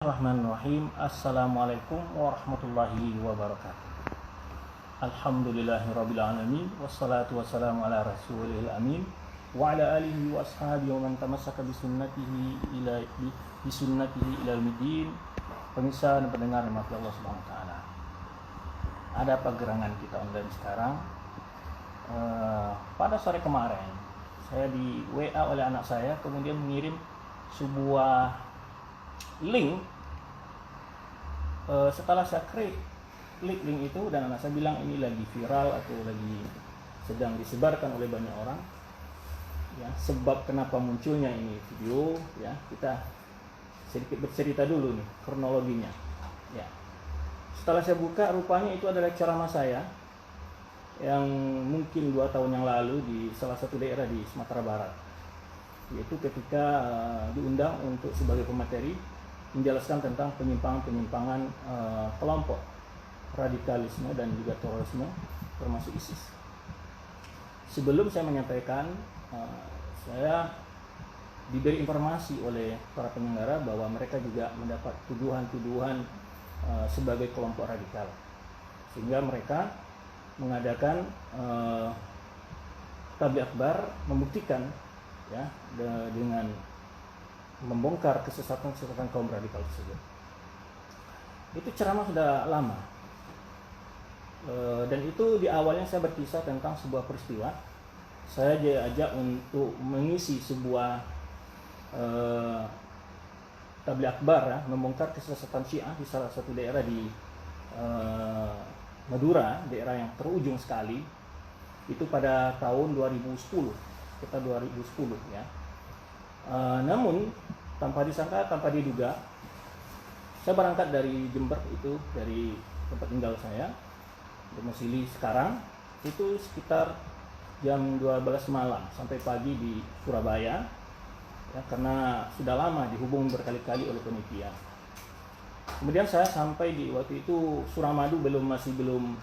Bismillahirrahmanirrahim. Assalamualaikum warahmatullahi wabarakatuh. Alhamdulillahirabbil alamin wassalatu wassalamu ala rasulil amin wa ala alihi wa ashabihi wa man tamassaka bisunnatihi ila yaumil. Pemirsa dan pendengar rahmat Allah Subhanahu wa taala. Ada apa gerangan kita online sekarang? Pada sore kemarin saya di WA oleh anak saya, kemudian mengirim sebuah link. Setelah saya klik link itu dan anak saya bilang ini lagi viral atau lagi sedang disebarkan oleh banyak orang, ya, sebab kenapa munculnya ini video, ya, kita sedikit bercerita dulu nih kronologinya, ya. Setelah saya buka, rupanya itu adalah ceramah saya yang mungkin 2 tahun yang lalu di salah satu daerah di Sumatera Barat, yaitu ketika diundang untuk sebagai pemateri menjelaskan tentang penyimpangan kelompok radikalisme dan juga terorisme termasuk ISIS. Sebelum saya menyampaikan, saya diberi informasi oleh para penyelenggara bahwa mereka juga mendapat tuduhan-tuduhan sebagai kelompok radikal, sehingga mereka mengadakan tabligh akbar membuktikan, ya, dengan membongkar kesesatan kaum radikal tersebut. Itu ceramah sudah lama, dan itu di awalnya saya berkisah tentang sebuah peristiwa. Saya diajak untuk mengisi sebuah tabligh akbar, ya, membongkar kesesatan Syiah di salah satu daerah di Madura, daerah yang terujung sekali. Itu pada tahun 2010, kita 2010, ya. Namun tanpa disangka, tanpa diduga, saya berangkat dari Jember, itu dari tempat tinggal saya, domisili sekarang, itu sekitar jam 12 malam sampai pagi di Surabaya, ya, karena sudah lama dihubung berkali-kali oleh penitia. Kemudian saya sampai di waktu itu Suramadu masih belum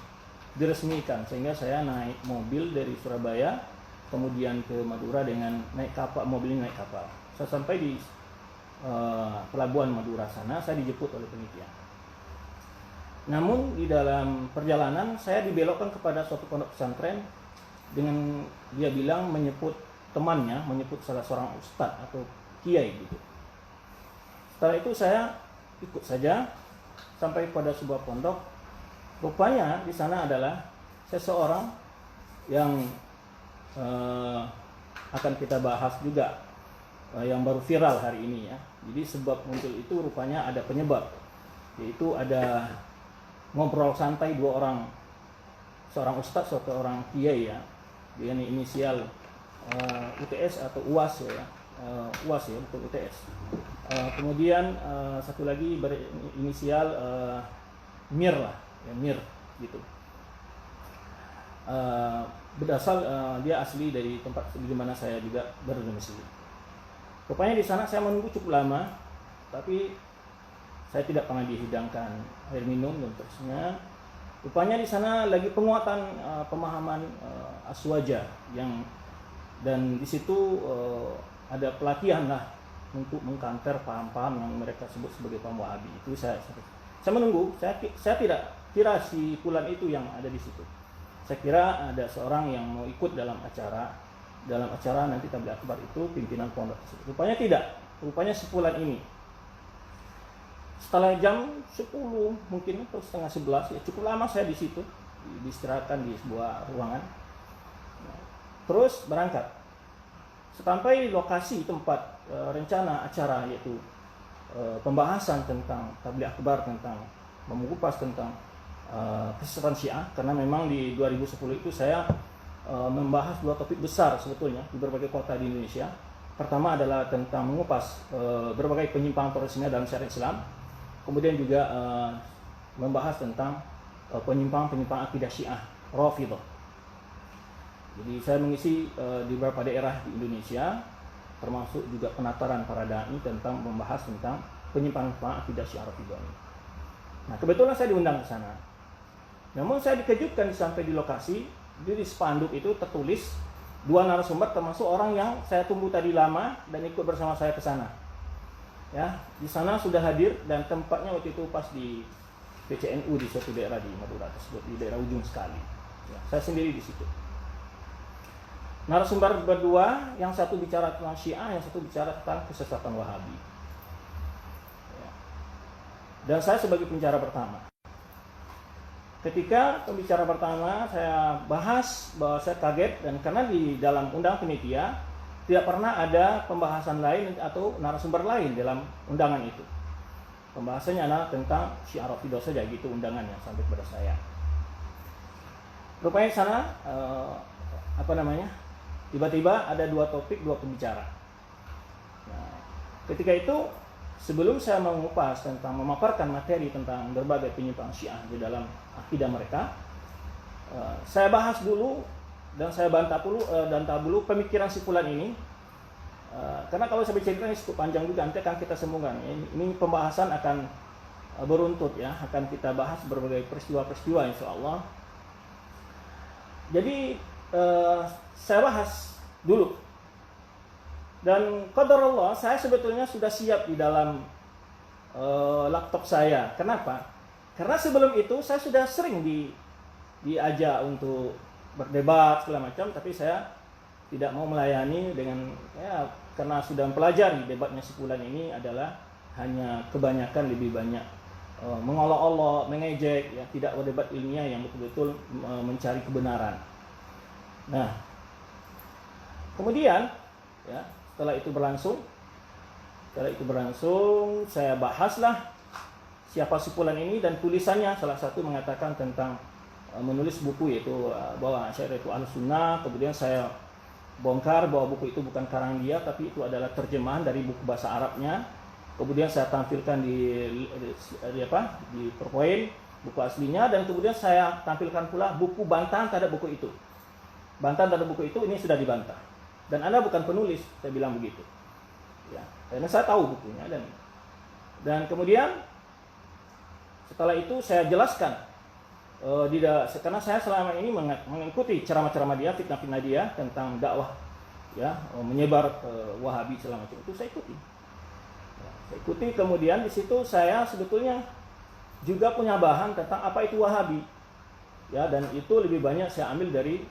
diresmikan, sehingga saya naik mobil dari Surabaya kemudian ke Madura dengan naik kapal, mobilnya naik kapal. Saya sampai di pelabuhan Madura sana, saya dijemput oleh penitia. Namun di dalam perjalanan saya dibelokkan kepada suatu pondok pesantren dengan dia bilang menyebut temannya, menyebut salah seorang ustadz atau kiai gitu. Setelah itu saya ikut saja sampai pada sebuah pondok. Rupanya di sana adalah seseorang yang akan kita bahas juga, yang baru viral hari ini, ya. Jadi sebab muncul itu rupanya ada penyebab, yaitu ada ngobrol santai dua orang, seorang ustadz, seorang kiai, ya, dengan inisial UTS atau UAS, ya, UAS, ya, betul, UTS. Kemudian satu lagi berinisial Mir lah, ya, Mir gitu. Berasal dia asli dari tempat di mana saya juga berdomisili. Rupanya di sana saya menunggu cukup lama, tapi saya tidak pernah dihidangkan air minum dan terusnya. Rupanya di sana lagi penguatan pemahaman aswaja yang, dan di situ ada pelatihan lah untuk mengkanter paham-paham yang mereka sebut sebagai paham Wahabi. Itu saya menunggu. Saya tidak kira si Fulan itu yang ada di situ. Saya kira ada seorang yang mau ikut dalam acara nanti tabligh akbar itu, pimpinan pondok tersebut. Rupanya tidak, rupanya sepulan ini. Setelah jam 10 mungkin atau setengah 11, ya, cukup lama saya di situ, diistirahatkan di sebuah ruangan. Terus berangkat. Sampai lokasi tempat rencana acara, yaitu pembahasan tentang tabligh akbar, tentang mengupas tentang kesesatan Syiah, karena memang di 2010 itu saya membahas 2 topik besar sebetulnya di berbagai kota di Indonesia. Pertama adalah tentang mengupas berbagai penyimpangan terorisme dalam syariat Islam, kemudian juga membahas tentang penyimpangan akidah Syiah Rafidhah. Jadi saya mengisi di beberapa daerah di Indonesia, termasuk juga penataran para dai tentang membahas tentang penyimpangan akidah Syiah Rafidhah ini. Nah, kebetulan saya diundang ke sana. Namun saya dikejutkan sampai di lokasi, di spanduk itu tertulis 2 narasumber termasuk orang yang saya tunggu tadi lama dan ikut bersama saya ke sana. Ya, di sana sudah hadir dan tempatnya waktu itu pas di PCNU di suatu daerah di Madura tersebut, di daerah ujung sekali. Ya, saya sendiri di situ. Narasumber berdua, yang satu bicara tentang Syiah, yang satu bicara tentang kesesatan Wahabi. Ya. Dan saya sebagai pembicara pertama. Ketika pembicara pertama saya bahas bahwa saya kaget, dan karena di dalam undang penitia tidak pernah ada pembahasan lain atau narasumber lain dalam undangan itu. Pembahasannya adalah tentang Syiah Rafidhah saja, gitu undangannya sampai kepada saya. Rupanya sana tiba-tiba ada dua topik, dua pembicara. Nah, ketika itu sebelum saya mengupas tentang memaparkan materi tentang berbagai penyimpangan Syiah di dalam akidah mereka, saya bahas dulu dan saya bantah dulu pemikiran si fulan ini, karena kalau saya bercerita ini cukup panjang juga, nanti akan kita sambungkan. Ini pembahasan akan beruntut ya, akan kita bahas berbagai peristiwa-peristiwa insya Allah. Jadi saya bahas dulu, dan qadarullah saya sebetulnya sudah siap di dalam laptop saya. Kenapa? Karena sebelum itu saya sudah sering diajak untuk berdebat segala macam, tapi saya tidak mau melayani dengan karena sudah mempelajari debatnya sebulan ini adalah hanya kebanyakan lebih banyak mengolok-olok, mengejek, ya, tidak berdebat ilmiah yang betul-betul mencari kebenaran. Nah, kemudian ya, setelah itu berlangsung, saya bahaslah siapa si fulan ini, dan tulisannya salah satu mengatakan tentang menulis buku yaitu bahwa Asy'ariyah itu Ahlussunnah. Kemudian saya bongkar bahwa buku itu bukan karangan dia, tapi itu adalah terjemahan dari buku bahasa Arabnya. Kemudian saya tampilkan di PowerPoint buku aslinya, dan kemudian saya tampilkan pula buku bantahan terhadap buku itu. Bantahan terhadap buku itu ini sudah dibantah. Dan Anda bukan penulis, saya bilang begitu. Ya, karena saya tahu bukunya, dan kemudian setelah itu saya jelaskan karena saya selama ini mengikuti ceramah-ceramah dia, fitnah-fitnah dia tentang dakwah, ya, menyebar Wahabi selama itu saya ikuti. Ya, saya ikuti. Kemudian di situ saya sebetulnya juga punya bahan tentang apa itu Wahabi, ya, dan itu lebih banyak saya ambil dari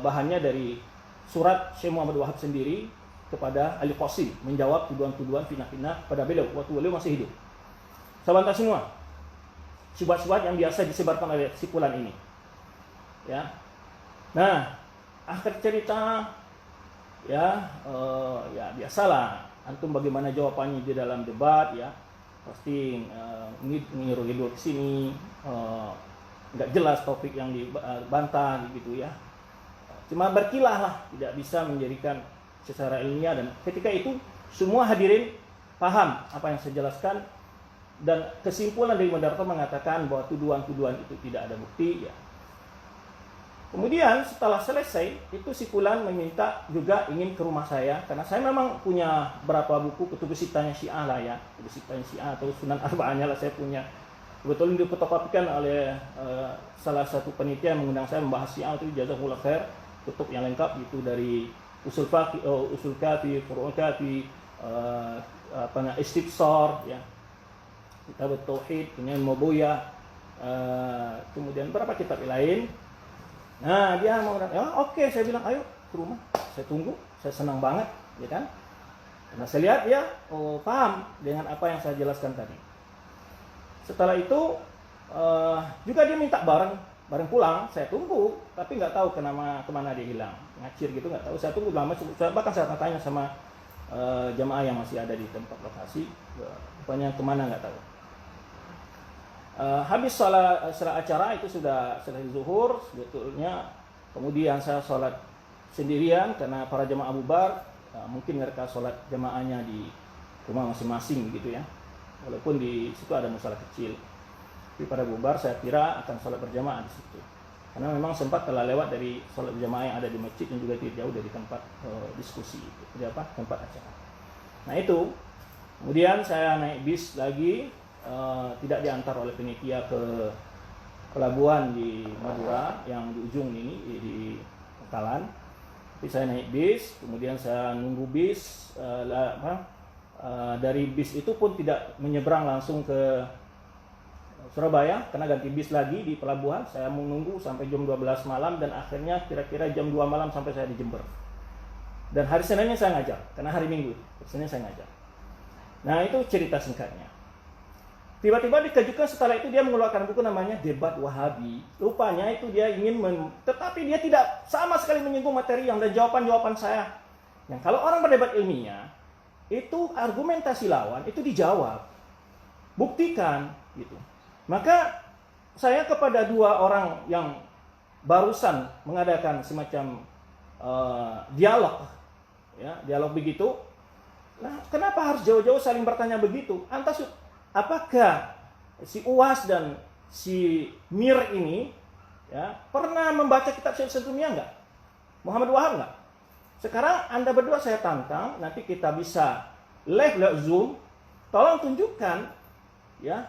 bahannya dari surat Syekh Muhammad Wahab sendiri kepada Ali Qasim, menjawab tuduhan-tuduhan fitnah-fitnah pada beliau waktu beliau masih hidup. Saya bantah semua syubhat-syubhat yang biasa disebarkan oleh si fulan ini. Ya. Nah, akhir cerita ya biasalah, antum bagaimana jawabannya di dalam debat, ya. Pasti ngiru-ngiru ke sini, enggak jelas topik yang dibantah gitu ya. Cuma berkilah lah, tidak bisa menjadikan secara ilmiah, dan ketika itu semua hadirin paham apa yang saya jelaskan. Dan kesimpulan dari moderator mengatakan bahwa tuduhan-tuduhan itu tidak ada bukti, ya. Kemudian setelah selesai itu si fulan meminta juga ingin ke rumah saya, karena saya memang punya berapa buku kutub sittahnya Syiah lah, ya, kutub sittahnya Syiah atau Sunan Arba'ahnya lah saya punya. Kebetulan difotokopikan oleh salah satu penitia yang mengundang saya membahas Syiah, itu jazakumullah khair, kutub yang lengkap itu dari usul kafi, furu'ul kafi, istibsar, ya, kitab tauhid, kemudian Mabuyah, kemudian berapa kitab lain. Nah, dia mau oke, saya bilang ayo ke rumah, saya tunggu, saya senang banget, ya kan? Karena saya lihat dia paham dengan apa yang saya jelaskan tadi. Setelah itu juga dia minta bareng pulang, saya tunggu, tapi nggak tahu kemana dia hilang, ngacir gitu, nggak tahu. Saya tunggu lama, bahkan saya tanya sama jamaah yang masih ada di tempat lokasi, rupanya kemana nggak tahu. Habis sholat acara itu sudah selesai zuhur sebetulnya. Kemudian saya sholat sendirian karena para jamaah bubar, mungkin mereka sholat jamaahnya di rumah masing-masing gitu ya. Walaupun di situ ada musala kecil, tapi pada bubar saya kira akan sholat berjamaah di situ. Karena memang sempat telah lewat dari sholat berjamaah yang ada di masjid yang juga tidak jauh dari tempat diskusi itu, tempat acara. Nah itu, kemudian saya naik bis lagi. Tidak diantar oleh penitia ke pelabuhan di Madura yang di ujung ini di Pangkalan, tapi saya naik bis, kemudian saya nunggu bis Dari bis itu pun tidak menyeberang langsung ke Surabaya, karena ganti bis lagi di pelabuhan. Saya menunggu sampai jam 12 malam dan akhirnya kira-kira jam 2 malam sampai saya di Jember. Dan hari Seninnya saya ngajar, karena hari Minggu, Senin saya ngajar. Nah, itu cerita singkatnya. Tiba-tiba dikejutkan setelah itu dia mengeluarkan buku namanya Debat Wahabi. Rupanya itu dia ingin tetapi dia tidak sama sekali menyinggung materi yang dan jawaban-jawaban saya. Yang kalau orang berdebat ilmiah, itu argumentasi lawan itu dijawab. Buktikan gitu. Maka saya kepada dua orang yang barusan mengadakan semacam dialog, ya, dialog begitu. Nah, kenapa harus jauh-jauh saling bertanya begitu? Apakah si Uwas dan si Mir ini, ya, pernah membaca kitab Syekh Sentumia enggak? Muhammad Wahab enggak? Sekarang Anda berdua saya tantang, nanti kita bisa live lewat Zoom. Tolong tunjukkan, ya,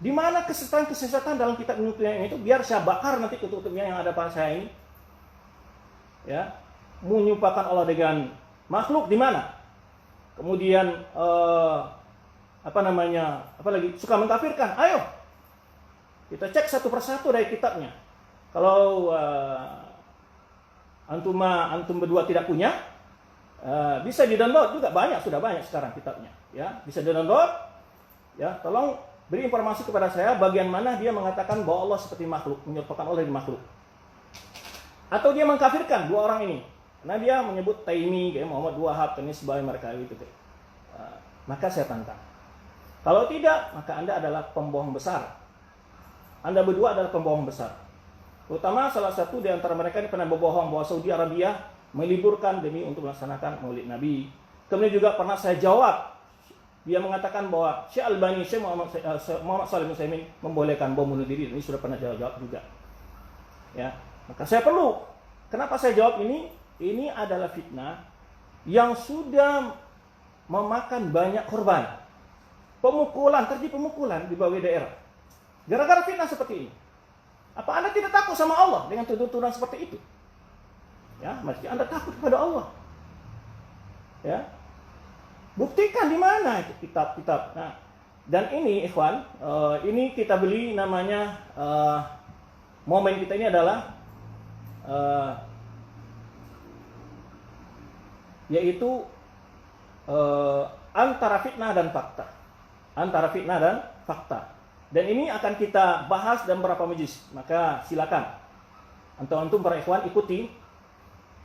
di mana kesesatan dalam kitab Sentumia itu, biar saya bakar nanti tutupnya yang ada pada saya ini. Ya, menyerupakan Allah dengan makhluk di mana? Kemudian apalagi suka mengkafirkan. Ayo kita cek satu persatu dari kitabnya. Kalau antum berdua tidak punya, bisa di-download juga, sudah banyak sekarang kitabnya, ya, bisa di-download. Ya, tolong beri informasi kepada saya bagian mana dia mengatakan bahwa Allah seperti makhluk, menyerupakan Allah dengan makhluk. Atau dia mengkafirkan dua orang ini. Karena dia menyebut Taimi, kayak Muhammad Wahab, ini sebagai mereka itu. Maka saya tantang. Kalau tidak, maka Anda adalah pembohong besar. Anda berdua adalah pembohong besar. Terutama salah satu di antara mereka ini pernah berbohong bahwa Saudi Arabia meliburkan demi untuk melaksanakan Maulid Nabi. Kemudian juga pernah saya jawab. Dia mengatakan bahwa Syekh Albani, Syekh Muhammad Shalih Utsaimin membolehkan bom bunuh diri. Ini sudah pernah jawab juga. Ya, maka saya perlu. Kenapa saya jawab ini? Ini adalah fitnah yang sudah memakan banyak korban. Terjadi pemukulan di berbagai daerah. Gara-gara fitnah seperti ini. Apa Anda tidak takut sama Allah dengan tuduhan seperti itu? Ya, mesti Anda takut kepada Allah. Ya. Buktikan di mana itu kitab-kitab. Nah, dan ini ikhwan, ini kita beli namanya momen kita ini adalah yaitu antara fitnah dan fakta. Antara fitnah dan fakta. Dan ini akan kita bahas dalam beberapa majlis. Maka silakan antum para ikhwan ikuti,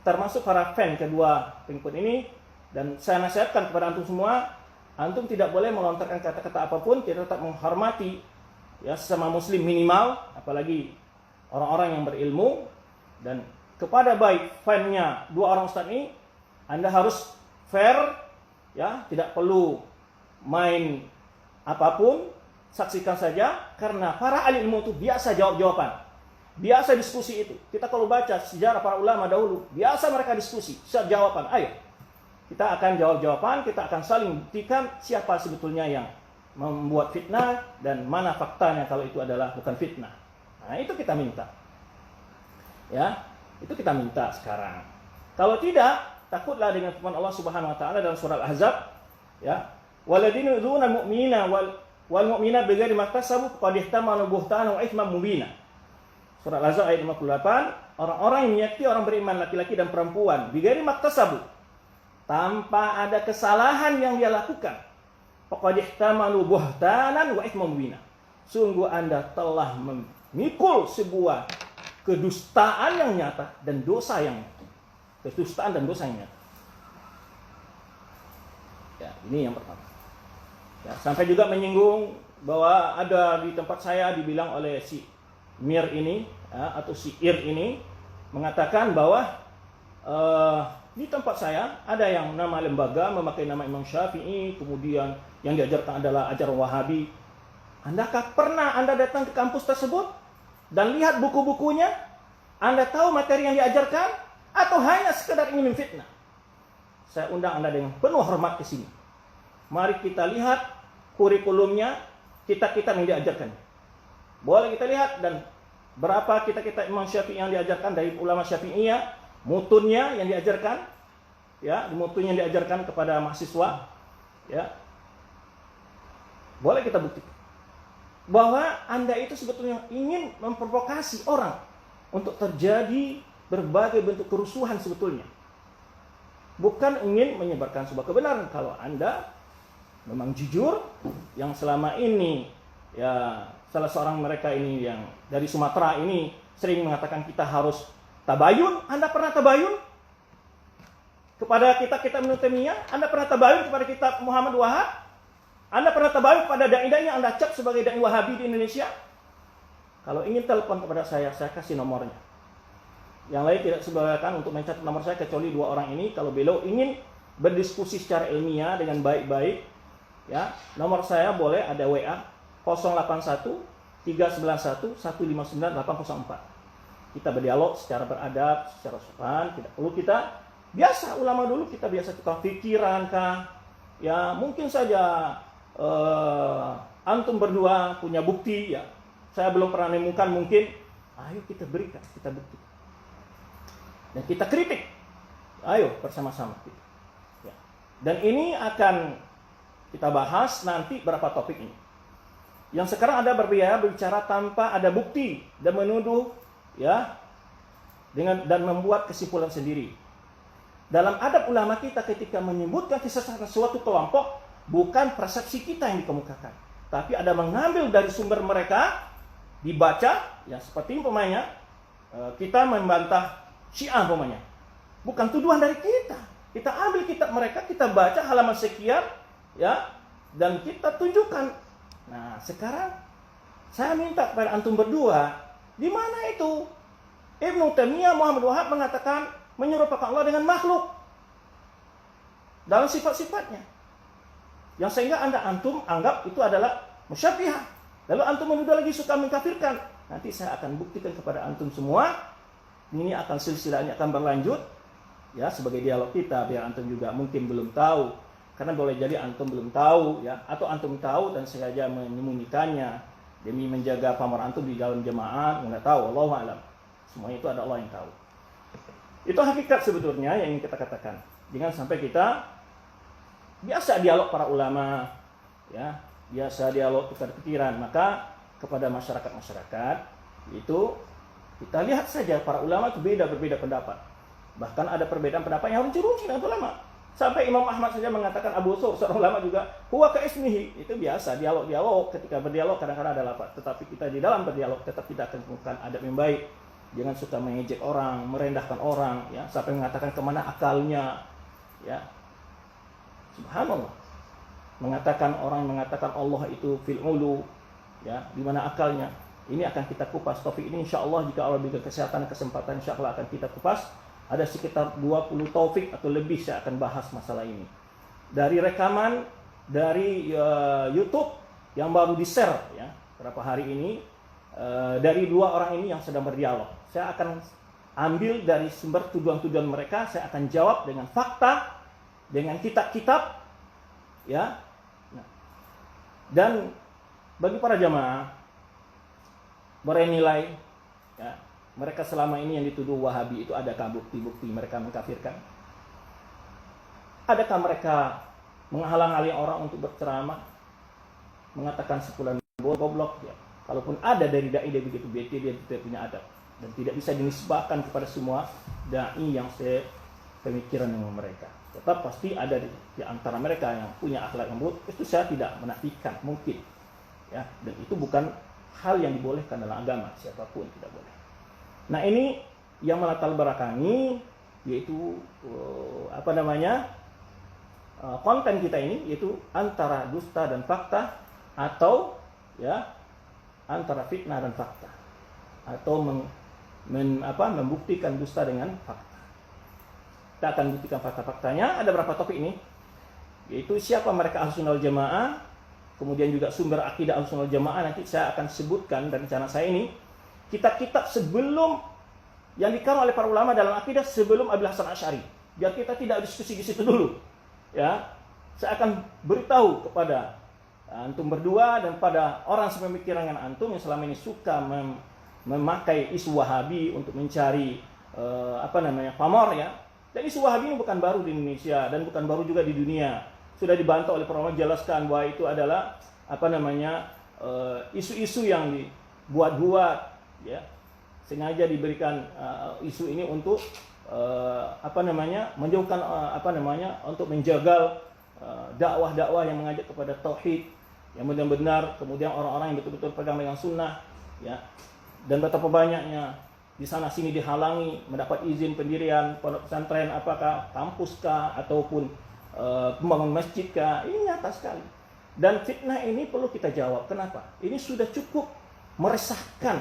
termasuk para fan kedua pengikut ini. Dan saya nasihatkan kepada antum semua, antum tidak boleh melontarkan kata-kata apapun, kita tetap menghormati, ya, sesama muslim minimal, apalagi orang-orang yang berilmu. Dan kepada baik fan-nya dua orang ustaz ini, Anda harus fair, ya, tidak perlu main apapun, saksikan saja, karena para ahli ilmu itu biasa jawab-jawaban, biasa diskusi itu. Kita kalau baca sejarah para ulama dahulu, biasa mereka diskusi, siap jawaban. Ayo, kita akan jawab-jawaban, kita akan saling buktikan siapa sebetulnya yang membuat fitnah dan mana faktanya kalau itu adalah bukan fitnah. Nah, itu kita minta. Ya, itu kita minta sekarang. Kalau tidak, takutlah dengan firman Allah Subhanahu wa taala dalam surah Al-Ahzab, ya, waladina yu'dzuna al-mu'minina wal mu'minat bighairi maktasabu qad ihtamalu buhtanan wa itsman mubina. Surah Al-Ahzab ayat 58, orang-orang yang menyakiti orang beriman laki-laki dan perempuan bighairi maktasabu, tanpa ada kesalahan yang dia lakukan, qad ihtamalu buhtanan wa itsman mubina. Sungguh Anda telah memikul sebuah kedustaan yang nyata dan dosa yang nyata. Kedustaan dan dosa yang nyata. Ya, ini yang pertama. Ya, sampai juga menyinggung bahwa ada di tempat saya dibilang oleh si Mir ini, ya, atau si Ir ini, mengatakan bahwa di tempat saya ada yang nama lembaga memakai nama Imam Syafi'i, kemudian yang diajarkan adalah ajaran Wahabi. Andakah pernah Anda datang ke kampus tersebut dan lihat buku-bukunya? Anda tahu materi yang diajarkan? Atau hanya sekedar ingin memfitnah? Saya undang Anda dengan penuh hormat ke sini. Mari kita lihat kurikulumnya, kitab-kitab yang diajarkan. Boleh kita lihat, dan berapa kitab-kitab Imam Syafi'i yang diajarkan dari ulama Syafi'iyah, mutunnya yang diajarkan, ya, mutunnya yang diajarkan kepada mahasiswa. ya, boleh kita buktikan bahwa Anda itu sebetulnya ingin memprovokasi orang untuk terjadi berbagai bentuk kerusuhan sebetulnya. Bukan ingin menyebarkan sebuah kebenaran. Kalau Anda memang jujur, yang selama ini ya salah seorang mereka ini yang dari Sumatera ini sering mengatakan kita harus tabayun. Anda pernah tabayun kepada kita Menutemia? Anda pernah tabayun kepada kita Muhammad Wahab? Anda pernah tabayun kepada dai-dai yang Anda cap sebagai dai Wahabi di Indonesia? Kalau ingin telepon kepada saya kasih nomornya. Yang lain tidak sebenarnya untuk mencatat nomor saya kecuali 2 orang ini. Kalau beliau ingin berdiskusi secara ilmiah dengan baik-baik, ya, nomor saya boleh ada WA 081 391 159 804. Kita berdialog secara beradab, secara sopan, tidak perlu kita biasa ulama dulu kita biasa tukar pikiran kah? Ya, mungkin saja antum berdua punya bukti ya. Saya belum pernah menemukan, mungkin ayo kita berikan, kita bukti. Dan kita kritik. Ayo bersama-sama kita. Ya. Dan ini akan kita bahas nanti berapa topik ini. Yang sekarang ada berbicara tanpa ada bukti dan menuduh ya dan membuat kesimpulan sendiri. Dalam adab ulama kita ketika menyebutkan kesesatan suatu kelompok bukan persepsi kita yang dikemukakan, tapi ada mengambil dari sumber mereka dibaca ya seperti umpamanya kita membantah Syiah umpamanya. Bukan tuduhan dari kita. Kita ambil kitab mereka, kita baca halaman sekian ya dan kita tunjukkan. Nah, sekarang saya minta kepada antum berdua, di mana itu Ibnu Taimiyah Muhammad Wahab mengatakan menyerupakan Allah dengan makhluk dalam sifat-sifatnya. Yang sehingga antum anggap itu adalah musyabbihah. Lalu antum menuduh lagi suka mengkafirkan. Nanti saya akan buktikan kepada antum semua. Ini akan silsilahnya akan berlanjut ya sebagai dialog kita biar antum juga mungkin belum tahu, karena boleh jadi antum belum tahu ya, atau antum tahu dan sengaja menyembunyikannya demi menjaga pamor antum di dalam jemaah, enggak tahu, Allahu a'lam. Semuanya itu ada Allah yang tahu. Itu hakikat sebetulnya yang ingin kita katakan. Jangan sampai kita biasa dialog para ulama ya, biasa dialog tukar pikiran, maka kepada masyarakat itu kita lihat saja para ulama itu berbeda pendapat. Bahkan ada perbedaan pendapat yang runcing dengan ulama. Sampai Imam Ahmad saja mengatakan Abu Thawr, seorang ulama juga, huwa ka ismihi. Itu biasa, dialog. Ketika berdialog kadang-kadang ada lapat. Tetapi kita di dalam berdialog tetap tidak akan menemukan adab yang baik. Jangan suka mengejek orang, merendahkan orang, ya, sampai mengatakan kemana akalnya, ya. Subhanallah. Orang mengatakan Allah itu fil ulu, ya, di mana akalnya. Ini akan kita kupas. Topik ini insya Allah jika Allah berikan kesehatan dan kesempatan, insya Allah akan kita kupas. Ada sekitar 20 topik atau lebih saya akan bahas masalah ini. Dari rekaman dari YouTube yang baru di-share ya beberapa hari ini dari 2 orang ini yang sedang berdialog. Saya akan ambil dari sumber tuduhan-tuduhan mereka, saya akan jawab dengan fakta, dengan kitab-kitab ya. Nah, dan bagi para jamaah bernilai ya, mereka selama ini yang dituduh Wahabi itu adakah bukti-bukti mereka mengkafirkan? Adakah mereka menghalang-halangi orang untuk berceramah, mengatakan sepulan goblok ya? Kalaupun ada dari dai dia begitu bete, dia tidak punya adab dan tidak bisa dinisbahkan kepada semua dai yang sepemikiran dengan mereka. Tetap pasti ada di antara mereka yang punya akhlak yang buruk. Itu saya tidak menafikan, mungkin ya, dan itu bukan hal yang dibolehkan dalam agama, siapapun tidak boleh. Nah, ini yang melatar belakangi yaitu konten kita ini, yaitu antara dusta dan fakta, atau ya antara fitnah dan fakta, atau membuktikan dusta dengan fakta. Kita akan buktikan fakta-faktanya. Ada berapa topik ini? Yaitu siapa mereka Ahlussunnah wal Jamaah, kemudian juga sumber akidah Ahlussunnah wal Jamaah. Nanti saya akan sebutkan dari rencana saya ini kitab-kitab sebelum yang dikarang oleh para ulama dalam akidah sebelum Abil Hasan Asy'ari. Biar kita tidak diskusi di situ dulu. Ya, saya akan beritahu kepada antum berdua dan pada orang sepemikiran dengan antum yang selama ini suka memakai isu Wahabi untuk mencari pamor ya. Dan isu Wahabi ini bukan baru di Indonesia dan bukan baru juga di dunia. sudah dibantah oleh para ulama, jelaskan bahwa itu adalah isu-isu yang dibuat-buat, ya, sengaja diberikan isu ini untuk menjauhkan untuk menjagal dakwah-dakwah yang mengajak kepada tauhid yang benar-benar, kemudian orang-orang yang betul-betul pegang dengan sunnah, ya. Dan betapa banyaknya di sana sini dihalangi mendapat izin pendirian pondok pesantren, apakah kampus kah ataupun pembangun masjid kah. Ini nyata sekali. Dan fitnah ini perlu kita jawab. Kenapa? Ini sudah cukup meresahkan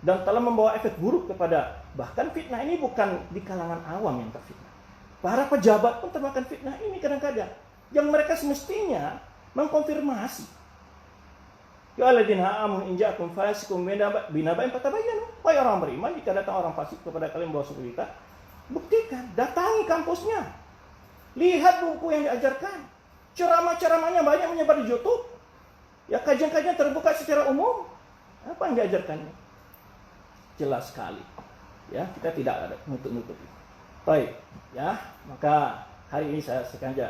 dan telah membawa efek buruk kepada, bahkan fitnah ini bukan di kalangan awam yang terfitnah. Para pejabat pun termakan fitnah ini kadang-kadang. Yang mereka semestinya mengkonfirmasi. Ya alladzina amanu in ja'akum fasiqun binaba'in fatabayyanu. Wahai orang beriman, jika datang orang fasik kepada kalian membawa suatu berita, buktikan, datangi kampusnya. Lihat buku yang diajarkan. Ceramah-ceramahnya banyak menyebar di YouTube. Ya, kajian-kajian terbuka secara umum. Apa yang diajarkannya? Jelas sekali. Ya, kita tidak ada nutup-nutup. Baik, ya, maka hari ini saya sengaja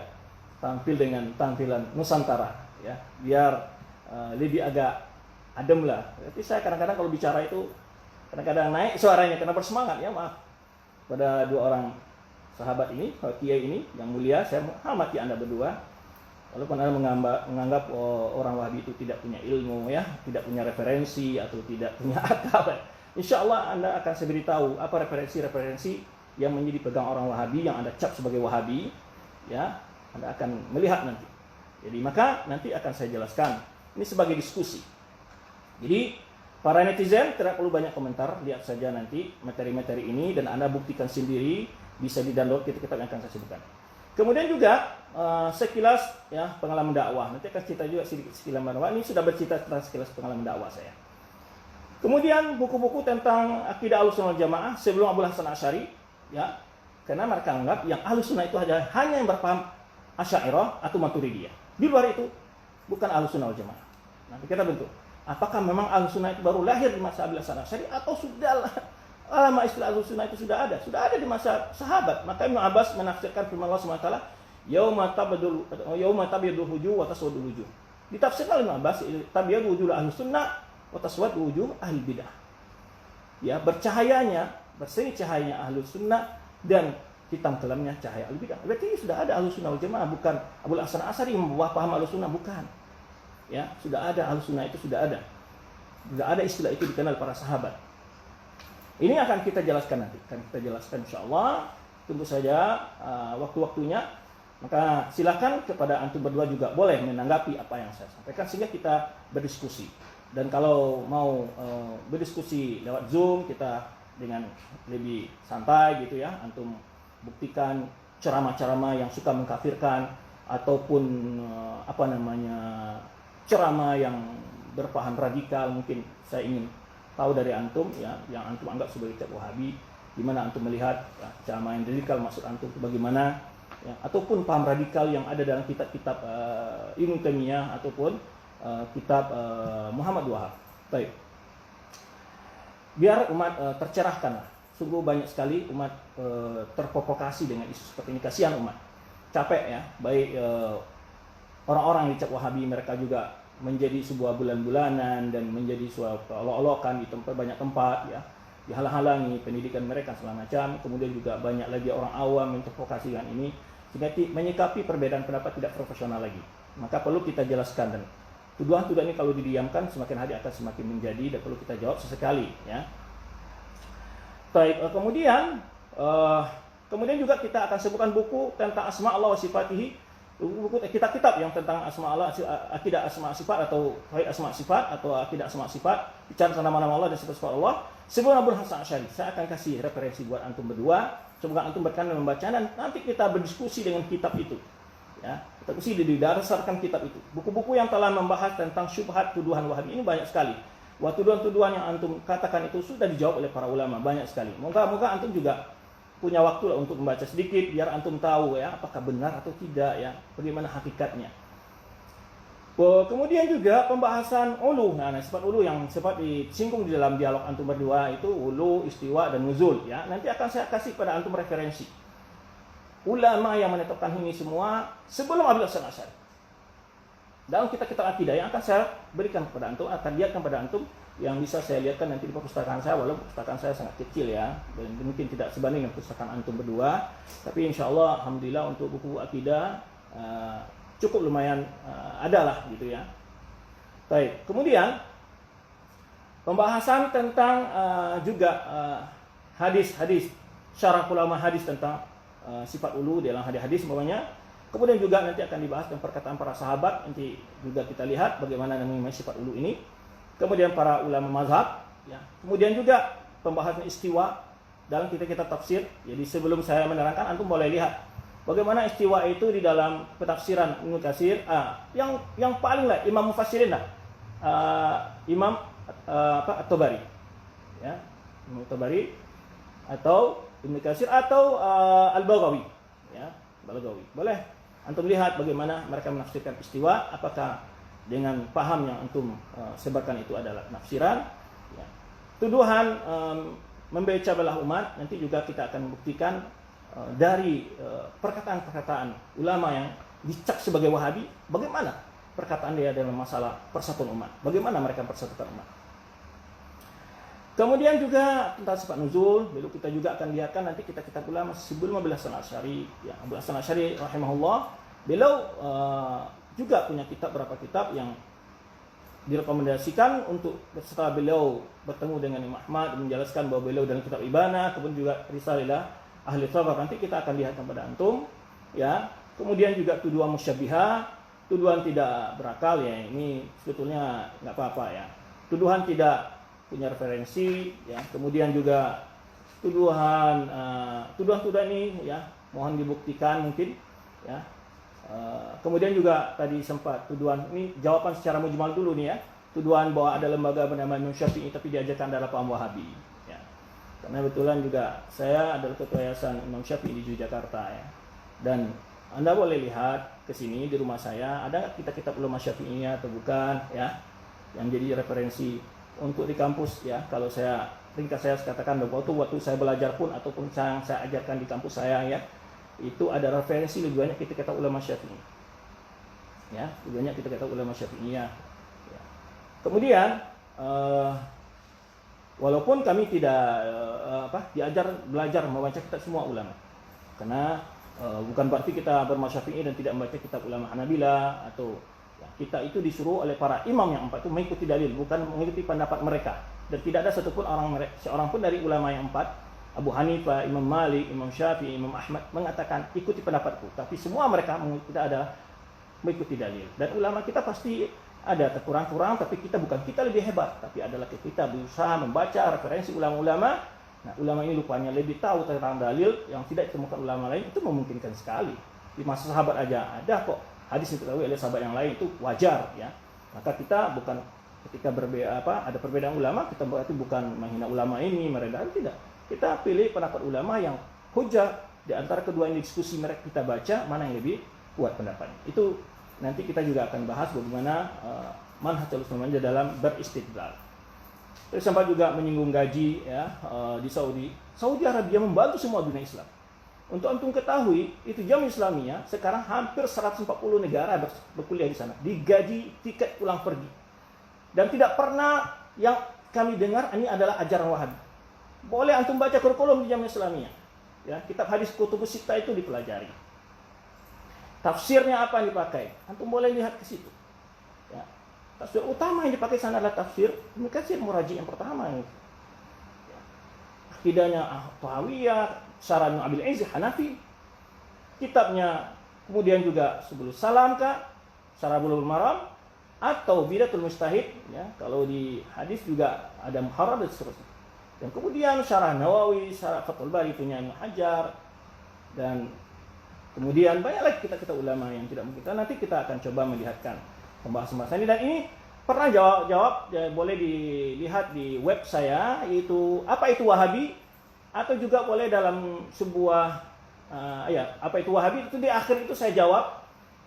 tampil dengan tampilan Nusantara, ya, biar lebih agak adem lah. Tapi saya kadang-kadang kalau bicara itu kadang-kadang naik suaranya karena bersemangat, ya, maaf pada dua orang sahabat ini, kiai ini yang mulia. Saya menghormati Anda berdua. Walaupun Anda menganggap orang Wahabi itu tidak punya ilmu, ya, tidak punya referensi atau tidak punya akal, insya Allah Anda akan saya beritahu apa referensi-referensi yang menjadi pegang orang Wahabi yang Anda cap sebagai Wahabi, ya. Anda akan melihat nanti. Jadi maka nanti akan saya jelaskan. Ini sebagai diskusi. Jadi para netizen tidak perlu banyak komentar, lihat saja nanti materi-materi ini dan Anda buktikan sendiri, bisa di-download kitab-kitab yang akan saya sebutkan. Kemudian juga sekilas, ya, pengalaman dakwah. Nanti akan cerita juga sedikit pengalaman dakwah. Ini sudah bercerita tentang sekilas pengalaman dakwah saya. Kemudian buku-buku tentang akidah Ahlussunnah wal Jamaah sebelum Abu Hasan Asy'ari, ya. Karena mereka anggap yang Ahlussunnah itu hanya yang berpaham Asy'ariyah atau Maturidiyah. Di luar itu bukan Ahlussunnah wal Jamaah. Nanti kita bentuk. Apakah memang Ahlussunnah itu baru lahir di masa Abu Hasan Asy'ari atau sudah lama istilah Ahlussunnah itu sudah ada? Sudah ada di masa sahabat. Maka Ibnu Abbas menafsirkan firman Allah SWT, yauma tabyadul wujuh wa taswadul wujuh. Ditafsirkan oleh Ibnu Abbas, tabyadul wujuh Ahlussunnah wa taswadul wujuh ahli bidah. Ya, bercahayanya, berseri cahayanya Ahlussunnah dan hitam kelamnya cahaya ahli bidah. Berarti sudah ada Ahlussunnah wal Jamaah, bukan Abu Hasan Asy'ari yang membawa paham Ahlussunnah, bukan. Ya, sudah ada Ahlussunnah itu, sudah ada. Sudah ada istilah itu dikenal para sahabat. Ini akan kita jelaskan nanti. Akan kita jelaskan insyaallah. Tunggu saja waktu-waktunya. Maka silakan kepada antum berdua juga boleh menanggapi apa yang saya sampaikan sehingga kita berdiskusi. Dan kalau mau berdiskusi lewat Zoom, kita dengan lebih santai gitu, ya. Antum buktikan ceramah-ceramah yang suka mengkafirkan ataupun ceramah yang berpaham radikal. Mungkin saya ingin tahu dari antum, ya, yang antum anggap sebagai cap Wahabi, di mana antum melihat, ya, ceramah yang radikal maksud antum itu bagaimana, ya, ataupun paham radikal yang ada dalam kitab-kitab Ibnu Taimiyah ataupun kitab Muhammad Wahab. Baik. Biar umat tercerahkan. Sungguh banyak sekali umat terprovokasi dengan isu seperti ini. Kasihan umat. Capek, ya. Baik orang-orang di cap Wahabi, mereka juga menjadi sebuah bulan-bulanan dan menjadi suatu olok-olokan di banyak tempat, ya. Dihalang-halangi pendidikan mereka segala macam. Kemudian juga banyak lagi orang awam yang terprovokasi dengan ini. Sehingga menyikapi perbedaan pendapat tidak profesional lagi. Maka perlu kita jelaskan, dan tuduhan-tuduhan ini kalau didiamkan semakin hari akan semakin menjadi dan perlu kita jawab sesekali, ya. Baik, kemudian juga kita akan sebutkan buku tentang asma Allah wa sifatihi, buku kitab-kitab yang tentang asma Allah, akidah asma sifat atau asma sifat atau akidah asma sifat, bicara tentang nama-nama Allah dan sifat-sifat Allah. Sebelum Abu Hasan Asy'ari, saya akan kasih referensi buat antum berdua. Semoga antum berkenan membaca dan nanti kita berdiskusi dengan kitab itu. Ya, kita mesti didasarkan kitab itu. Buku-buku yang telah membahas tentang syubhat tuduhan Wahabi ini banyak sekali. Wah, tuduhan-tuduhan yang antum katakan itu sudah dijawab oleh para ulama banyak sekali. Moga-moga antum juga punya waktu lah untuk membaca sedikit biar antum tahu, ya, apakah benar atau tidak, ya, bagaimana hakikatnya. Kemudian juga pembahasan ulu. Nah, sifat ulu yang sempat disinggung di dalam dialog antum berdua itu ulu, istiwa dan nuzul, ya. Nanti akan saya kasih pada antum referensi. ulama yang menetapkan ini semua sebelum Abu Hasan Asy'ari. Dalam kitab-kitab akidah yang akan saya berikan kepada antum, akan lihatkan kepada antum, yang bisa saya lihatkan nanti di perpustakaan saya, walaupun perpustakaan saya sangat kecil ya, dan mungkin tidak sebanding dengan perpustakaan antum berdua, tapi insya Allah alhamdulillah untuk buku akidah cukup lumayan adalah gitu ya. Baik, kemudian pembahasan tentang juga hadis-hadis, syarah ulama hadis tentang sifat ulu dalam hadis-hadis umpamanya. Kemudian juga nanti akan dibahas tentang perkataan para sahabat, nanti juga kita lihat bagaimana namanya sifat ulu ini. Kemudian para ulama mazhab, ya. Kemudian juga pembahasan istiwa dalam kitab-kitab tafsir. Jadi sebelum saya menerangkan, antum boleh lihat bagaimana istiwa itu di dalam penafsiran Ibnu Katsir. Yang paling lah Imam Mufassirin lah, Imam At-Tabari, ya, Imam At-Tabari atau Ibnu Katsir atau Al-Baghawi, ya, Al-Baghawi. Boleh antum lihat bagaimana mereka menafsirkan istiwa, apakah dengan paham yang antum sebarkan itu adalah nafsiran, ya. Tuduhan membeca belah umat, nanti juga kita akan membuktikan dari perkataan-perkataan ulama yang dicap sebagai Wahabi, bagaimana perkataan dia dalam masalah persatuan umat, bagaimana mereka persatukan umat. Kemudian juga tentang sifat nuzul, lalu kita juga akan lihatkan nanti kitab-kitab ulama sebelum Abu Hasan Asy'ari, ya, Abu Hasan Asy'ari rahimahullah, beliau juga punya kitab, beberapa kitab yang direkomendasikan untuk setelah beliau bertemu dengan Imam Ahmad menjelaskan bahwa beliau dalam kitab Ibana, kemudian juga Risalah Ahli Thabar, nanti kita akan lihat kepada antum, ya. Kemudian juga tuduhan musyabbihah, tuduhan tidak berakal, ya, ini sebetulnya nggak apa-apa ya. Tuduhan tidak punya referensi, ya. Kemudian juga tuduhan ini, ya, mohon dibuktikan mungkin, ya. Kemudian juga tadi sempat tuduhan ini, jawaban secara mujmal dulu nih ya, tuduhan bahwa ada lembaga bernama Imam Syafi'i tapi diajarkan adalah paham Wahabi, ya. Karena kebetulan juga saya adalah ketua yayasan Imam Syafi'i di Yogyakarta, ya. Dan Anda boleh lihat ke sini di rumah saya, ada kitab-kitab ulama Syafi'iyah atau bukan, ya, yang jadi referensi untuk di kampus, ya. Kalau saya ringkas saya katakan bahwa waktu saya belajar pun ataupun saya ajarkan di kampus saya, ya, itu ada referensi lebih banyak kitab-kitab ulama Syafi'i, ya, lebih banyak kitab-kitab ulama Syafi'iyah, ya. Kemudian walaupun kami tidak belajar membaca kitab semua ulama, karena bukan berarti kita bermazhab Syafi'i dan tidak membaca kitab ulama Hanabila, atau ya, kita itu disuruh oleh para imam yang empat itu mengikuti dalil, bukan mengikuti pendapat mereka. Dan tidak ada satupun seorang pun dari ulama yang empat, Abu Hanifah, Imam Malik, Imam Syafi'i, Imam Ahmad, mengatakan ikuti pendapatku. Tapi semua mereka mengikuti dalil. Dan ulama kita pasti ada kurang-kurang, tapi kita lebih hebat, tapi adalah kita berusaha membaca referensi ulama-ulama. Nah, ulama ini rupanya lebih tahu tentang dalil yang tidak ditemukan ulama lain, itu memungkinkan sekali. Di masa sahabat aja ada kok hadis yang diketahui oleh sahabat yang lain, itu wajar, ya. Maka kita bukan ketika ada perbedaan ulama, kita berarti bukan menghina ulama ini, merendahkan, tidak. Kita pilih pendapat ulama yang hujah, di antara kedua ini diskusi mereka, kita baca mana yang lebih kuat pendapatnya. Itu nanti kita juga akan bahas bagaimana manhajul ulama dalam beristidlal. Terus sampai juga menyinggung gaji, ya, di Saudi Arabia membantu semua dunia Islam. Untuk antum ketahui, itu Jamiah Islamiyah sekarang hampir 140 negara berkuliah di sana, digaji tiket pulang pergi. Dan tidak pernah yang kami dengar ini adalah ajaran Wahabi. Boleh antum baca kurikulum di Jamiah Islamiyah, ya, kitab hadis Kutubus Sittah itu dipelajari. Tafsirnya apa yang dipakai, antum boleh lihat ke situ, ya. Tafsir utama yang dipakai sana adalah tafsir Ibnu Katsir, muraji yang pertama, ya. Akidahnya Tahawiyah, Syarah Ibnu Abil Izz Hanafi, kitabnya kemudian juga Subul Salam kah, Syarah Bulughul Maram, atau Bidatul Mujtahid, ya. Kalau di hadis juga ada Muharrar dan seterusnya. Dan kemudian Syarah Nawawi, Syarah Fathul Bari punya Ibnu Hajar, dan kemudian banyak lagi kita ulama yang tidak mungkin. Nanti kita akan coba melihatkan pembahasan ini, dan ini pernah jawab ya, boleh dilihat di web saya, yaitu apa itu Wahabi, atau juga boleh dalam sebuah apa itu Wahabi, itu di akhir itu saya jawab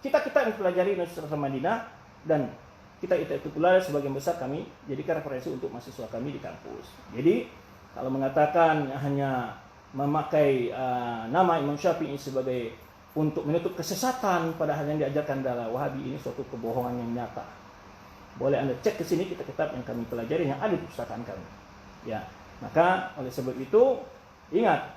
kita yang pelajari Universitas Madinah, dan kita itu pula sebagian besar kami jadikan referensi untuk mahasiswa kami di kampus. Jadi kalau mengatakan hanya memakai nama Imam Syafi'i sebagai untuk menutup kesesatan padahal yang diajarkan dalam Wahabi ini suatu kebohongan yang nyata. Boleh Anda cek ke sini kitab-kitab yang kami pelajari yang ada di perpustakaan kami. Ya, maka oleh sebab itu ingat,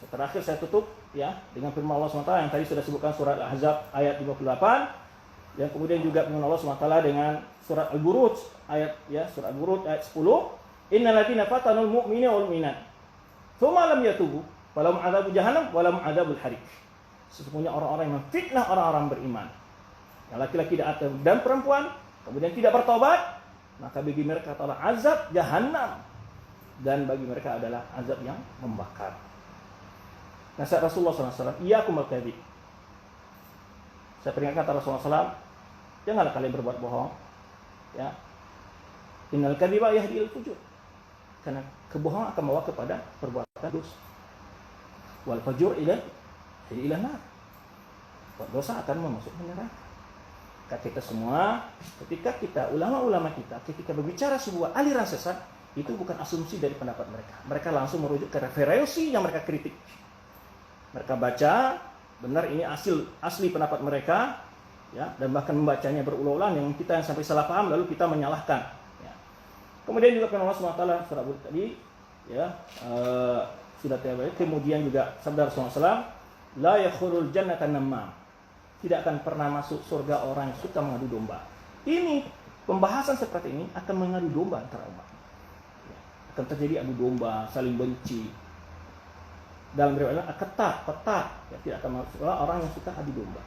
terakhir saya tutup ya dengan firman Allah SWT yang tadi sudah sebutkan surat Al-Ahzab ayat 58, yang kemudian juga firman Allah SWT dengan surat Al-Buruj surat Al-Buruj ayat 10, innal ladzina fatanul mu'minina wal mu'minat tsumma lam yatubu falahum adzabu jahannam wa lahum adzabul hariq. Sesungguhnya orang-orang yang memfitnah orang-orang beriman, yang laki-laki dan perempuan, kemudian tidak bertobat, maka bagi mereka adalah azab jahannam, dan bagi mereka adalah azab yang membakar. Nasihat Rasulullah SAW, iyyakum wal kadzib. Saya peringatkan kata Rasulullah SAW, janganlah kalian berbuat bohong. Ya, innal kadziba yahdi ilal fujur. Karena kebohongan akan membawa kepada perbuatan dosa. Wal fujur ila nar. Dosa akan memasukkan neraka. Kata kita semua, ketika ulama-ulama kita ketika berbicara sebuah aliran sesat, itu bukan asumsi dari pendapat mereka. Mereka langsung merujuk ke referensi yang mereka kritik. Mereka baca, benar ini asli pendapat mereka, ya, dan bahkan membacanya berulang-ulang yang kita yang sampai salah paham lalu kita menyalahkan. Ya. Kemudian juga Allah SWT surah Al tadi, ya, sudah terbaik. Kemudian juga sabda Rasulullah SAW, la yakhulul jannata namam. Tidak akan pernah masuk surga orang yang suka mengadu domba. Ini pembahasan seperti ini akan mengadu domba antara umat. Ya. Akan terjadi adu domba, saling benci. Dalam riwayat ketat, ya, tidak akan masuk orang yang suka adu domba.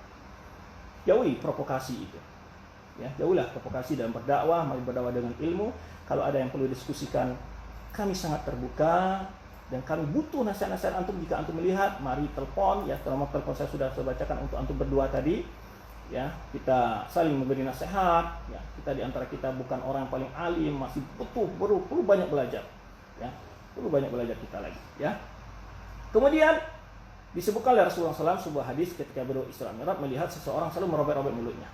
Jauhi provokasi itu. Ya, jauhilah provokasi dalam berdakwah, mari berdakwah dengan ilmu. Kalau ada yang perlu diskusikan, kami sangat terbuka dan kami butuh nasihat-nasihat antum. Jika antum melihat, mari telepon ya, nomor telepon saya sudah saya bacakan untuk antum berdua tadi. Ya, kita saling memberi nasihat, ya. Kita di antara kita bukan orang yang paling alim, masih perlu banyak belajar. Ya, perlu banyak belajar kita lagi, ya. Kemudian disebutkan oleh Rasulullah SAW sebuah hadis ketika beliau Isra Mi'raj melihat seseorang selalu merobek-robek mulutnya.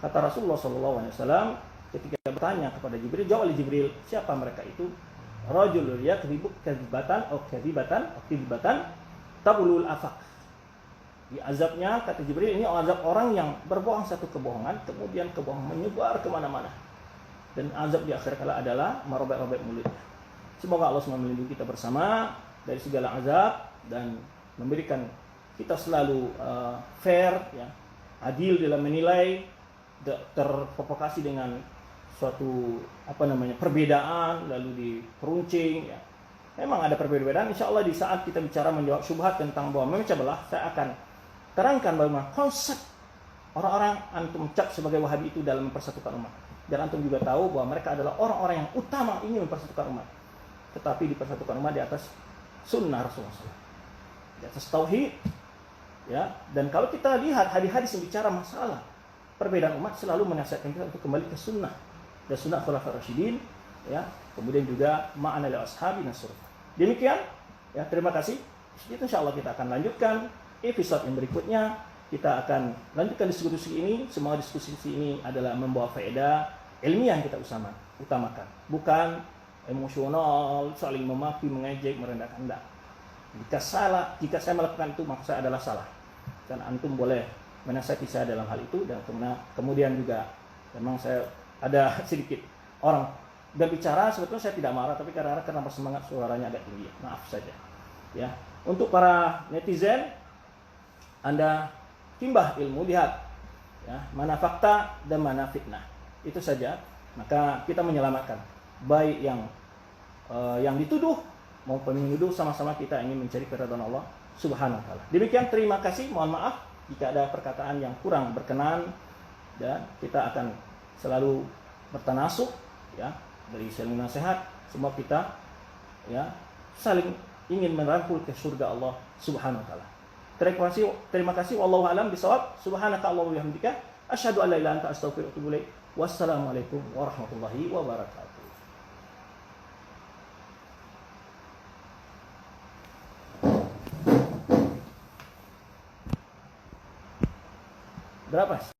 Kata Rasulullah SAW ketika bertanya kepada Jibril, jawab oleh Jibril, siapa mereka itu? Rajulun yakdzibu kadzibatan tabulul afaq. Di azabnya kata Jibril ini azab orang yang berbohong satu kebohongan, kemudian kebohongan menyebar kemana-mana. Dan azab di akhir kala adalah merobek-robek mulutnya. Semoga Allah SWT melindungi kita bersama dari segala azab dan memberikan kita selalu fair, ya, adil dalam menilai, terprovokasi dengan suatu perbedaan lalu diperuncing, ya. Memang ada perbedaan. Insya Allah di saat kita bicara menjawab syubhat tentang bahwa memecah belah, saya akan terangkan bagaimana konsep orang-orang antum cap sebagai Wahabi itu dalam mempersatukan umat. Dan antum juga tahu bahwa mereka adalah orang-orang yang utama ingin mempersatukan umat, tetapi dipersatukan umat di atas sunnah Rasulullah SAW, di atas tauhid, ya. Dan kalau kita lihat hadis-hadis yang bicara masalah perbedaan umat, selalu menasihatkan kita untuk kembali ke sunnah dan sunnah khulafaur rasyidin, ya. Kemudian juga ma'ana li ashabi nasr. Demikian, ya, terima kasih. Itu insyaallah kita akan lanjutkan episode yang berikutnya. Kita akan lanjutkan diskusi ini. Semua diskusi ini adalah membawa faedah ilmiah yang kita utamakan, bukan emosional, saling memaki, mengejek, merendahkan. Enggak. Jika saya melakukan itu, maka saya adalah salah. Dan antum boleh menasihati saya dalam hal itu. Dan kemudian juga memang saya ada sedikit orang berbicara, sebetulnya saya tidak marah, tapi kadang-kadang kenapa semangat suaranya agak tinggi. Maaf saja. Ya. Untuk para netizen, Anda timbah ilmu, lihat, ya, mana fakta dan mana fitnah. Itu saja. Maka kita menyelamatkan baik yang dituduh maupun menuduh, sama-sama kita ingin mencari keridhaan Allah Subhanahu wa taala. Demikian, terima kasih. Mohon maaf jika ada perkataan yang kurang berkenan, dan kita akan selalu bertanasuk, ya, dari saling nasihat. Semua kita, ya, saling ingin merangkul ke surga Allah Subhanahu wa taala. Terima kasih. Wallahu a'lam bishawab. Subhanaka Allahumma wa bihamdika asyhadu an la ilaha illa anta astaghfiruka wa atubu ilaik. Wassalamualaikum warahmatullahi wabarakatuh. Berapa?